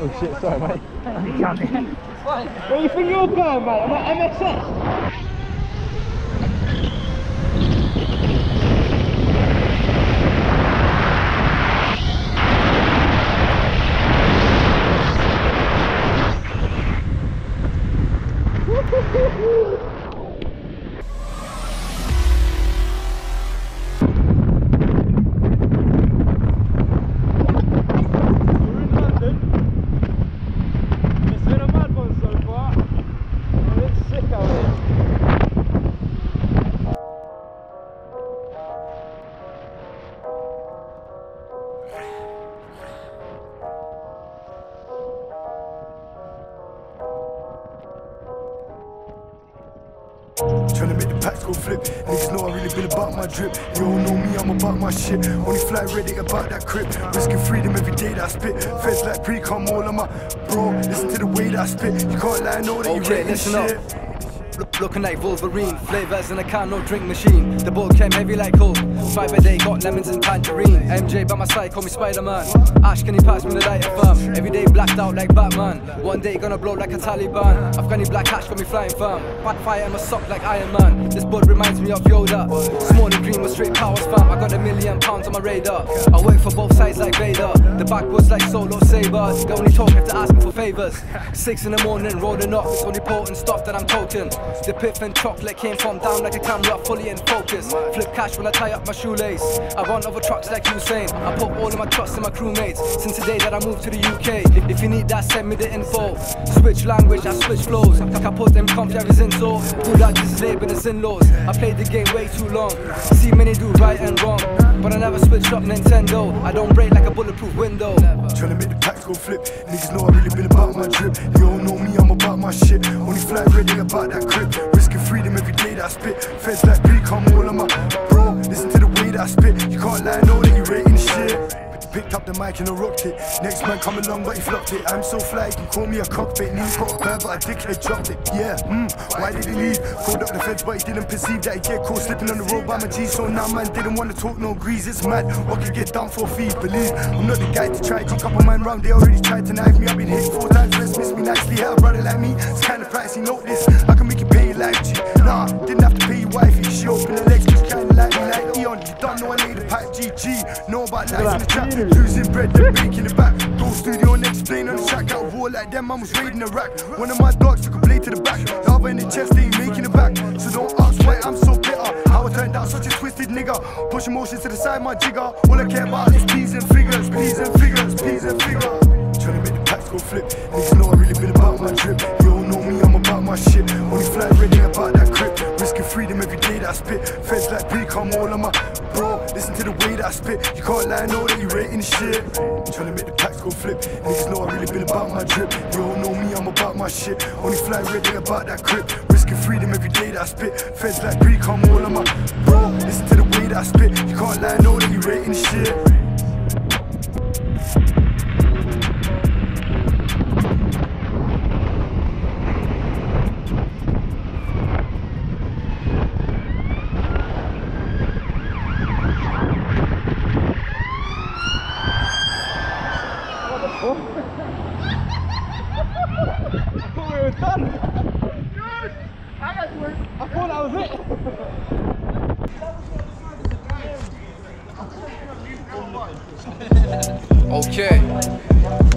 Oh shit, sorry mate. You can't. Where do you think you're going, mate? I'm at MSS. Tryna make the packs go flip. Niggas know I really been about my drip. You all know me, I'm about my shit. Only fly ready about that crib. Risking freedom every day that I spit. Feds like pre-com all of my bro. Listen to the way that I spit. You can't lie, know that you ready this shit. Looking like Wolverine, flavors in a can, no drink machine. The boat came heavy like coke. 5 a day, got lemons and tangerine. MJ by my side, call me Spider-Man. Ash, can you pass me the lighter, fam? Every day blacked out like Batman. One day gonna blow like a Taliban. Afghani black ash got me flying, fam. Backfire in my sock like Iron Man. This bud reminds me of Yoda. Small and green with straight powers, fam. I got £1 million on my radar. I work for both sides like Vader. The backwards like Solo Sabers. They only talk if they're asking for favors. 6 in the morning, rolling up. It's only potent stuff that I'm toting. The piff and chocolate came from down like a camera, fully in focus. Flip cash when I tie up my shoelace. I run over trucks like Usain. I put all of my trust in my crewmates. Since the day that I moved to the UK. If you need that, send me the info. Switch language, I switch flows. I put them comp in so. Pulled out this label and in-laws. I played the game way too long. See many do right and wrong, but I never switched up Nintendo. I don't break like a bulletproof window. Tryna make the packs go flip. Niggas know I really been about my drip. You all know me, I'm about my shit. Only fly ready about that crib. Risking freedom every day that I spit. Feds like pre-com all of my bro. Listen to the way that I spit. You can't lie, know that you rating shit. Picked up the mic and I rocked it. Next man come along but he flopped it. I'm so fly, you can call me a cockpit. Knees got a bird but a dickhead dropped it. Yeah, why did he leave? Called up the feds but he didn't perceive that he'd get caught slipping on the road by my G. So now man didn't want to talk no grease. It's mad, what could get done for a fee? Believe, I'm not the guy to try to couple man round. They already tried to knife me. I've been hit 4 times, let's miss me nicely. Had a brother like me, it's kinda pricey, note this. I can make you pay your life, G. Nah, didn't have to pay your wifey. She opened her legs, just kinda like me like Eon. You don't know I laid the pipe, GG. Know about life in the trap, losing bread. Baking it back, go studio and explain on the track. Out of war like them, I was raiding the rack. One of my dogs took a blade to the back. The other in the chest, they ain't making it back. So don't ask why I'm so bitter. How I turned out such a twisted nigga. Push emotions to the side, my jigger. All I care about is peas and figures, peas and figures, peas and figures. Tryna make the packs go flip. Niggas know I really been about my drip. You all know me, I'm about my shit. Only fly ready about that crib. Risking freedom every day that I spit. Feds like pre-com all of my bro. Listen to the way that I spit. You can't lie, know that you rating the shit. Tryna make the packs go flip. Niggas know I really been about my drip. You all know me, I'm about my shit. Only fly ready about that crib. Risking freedom every day that I spit. Feds like pre-com all of my bro. Listen to the way that I spit. You can't lie, know that you rating the shit. I thought that was it. Okay,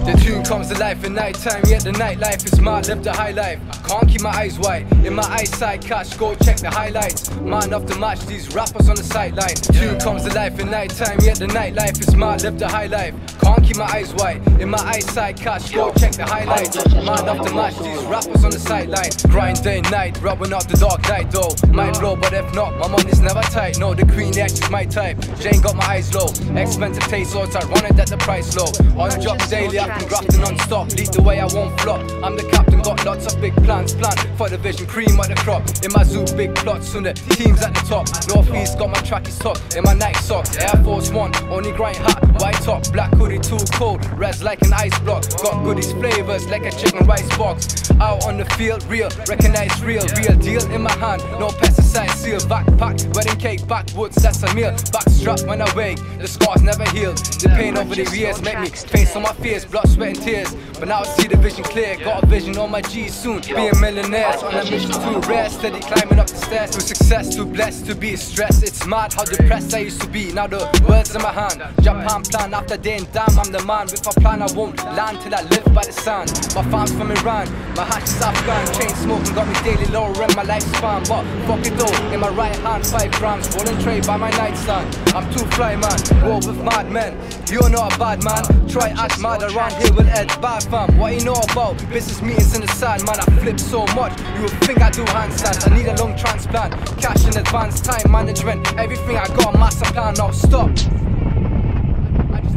the tune comes to life at night time, yet the nightlife is mad, live the high life. Can't keep my eyes wide, in my eyesight catch, go check the highlights. Man off to match these rappers on the sideline. Tune comes to life at night time, yet the nightlife is mad, live the high life. Can't keep my eyes wide, in my eyesight catch, go check the highlights. Man off to match these rappers on the sideline. Grind day and night, rubbing up the dark night though. Might blow, but if not, my money's never tight. No, the Queen X is my type. Jane got my eyes low. Expensive taste, so it's ironic that the price low. On job daily, I've been grafting non-stop. Lead the way, I won't flop. I'm the captain, got lots of big plans. Plan for the vision, cream at the crop. In my zoo, big plots, soon the team's at the top. Northeast got my trackies top. In my Nike socks, Air Force One. only grind hot. White top, black hoodie, too cold. Res like an ice block. Got goodies, flavors like a chicken rice box. Out on the field, real, recognize real deal in my hand. No pesticide seal, backpack, wedding cake, backwoods, that's a meal. Backstrap when I wake, the scars never healed. The pain over the years make me face all my fears, blood, sweat and tears. But now I see the vision clear, got a vision on my G's soon. Being millionaires on a mission to rest, steady climbing up the stairs. To success, too blessed to be stressed. It's mad how depressed I used to be. Now the words in my hand, Japan plan after day and damn, I'm the man. With a plan I won't land till I live by the sand. My farm's from Iran, my hash is Afghan. Chain smoking got me daily lowering my lifespan. But fuck it though, in my right hand 5 grams, rolling tray by my nightstand. I'm too fly man, roll with mad men. You're not a bad man, try act mad around here with Ed bad fam. What you know about business meetings in the side, man? I flip so much, you would think I do handstands. I need a lung transplant, cash in advance, time management, everything I got, master plan, now stop.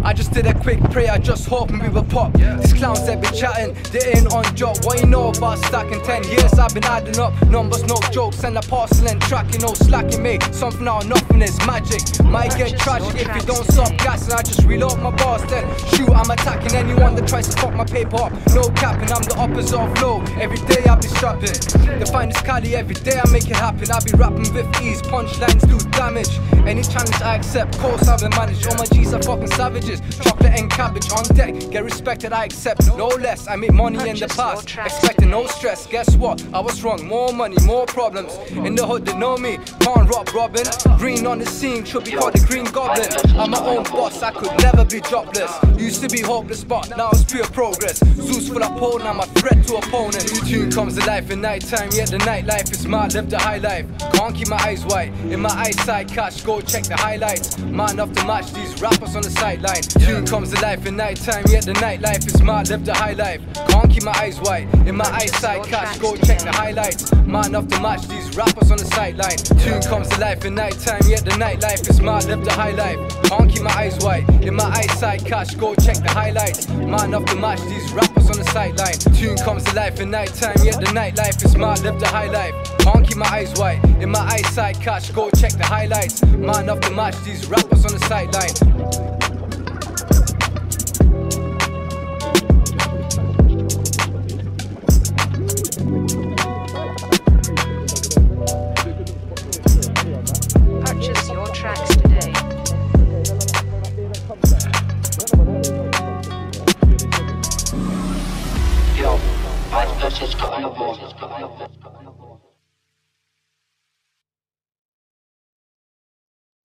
I just did a quick prayer, just hoping we will pop. These clowns that be chatting, they ain't on job. What you know about stacking? 10 years I've been adding up, numbers, no jokes. Send a parcel and tracking, no slacking, mate. Something out of nothing is magic. Might get tragic if you don't stop gassing. I just reload my bars, then shoot. I'm attacking anyone that tries to fuck my paper up. No capping, I'm the opposite of flow. Every day I be strapping, the finest Cali, every day I make it happen. I be rapping with ease, punchlines do damage. Any challenge I accept, course I've been managed. All my G's are fucking savages. Chocolate and cabbage on deck, get respected, I accept no less. I made money in the past, expecting no stress. Guess what? I was wrong, more money, more problems. In the hood they know me, can't rob Robin. Green on the scene, should be called the Green Goblin. I'm my own boss, I could never be jobless. Used to be hopeless, but now it's pure progress. Zeus full of pole, now I'm a threat to opponents. New tune comes to life in night time, yet the nightlife is mad, live the high life. Can't keep my eyes white, in my eyesight catch, go check the highlights. Man enough to match these rappers on the sideline. Tune comes to life in night time, yet the nightlife is mad, live the high life. Can't keep my eyes white, in my eyesight catch, go check the highlights. Man enough to match these rappers on the sideline. Tune comes to life in night time, yet the nightlife is mad, live the high life. Can't keep my eyes white, in my eyesight catch, go check the highlights. Man enough to match these rappers on the sideline. Tune comes to life in night time, yet the nightlife is mad, live the high life. Can't keep my eyes white, in my eyesight catch, go check the highlights. Man enough to match these rappers on the sideline.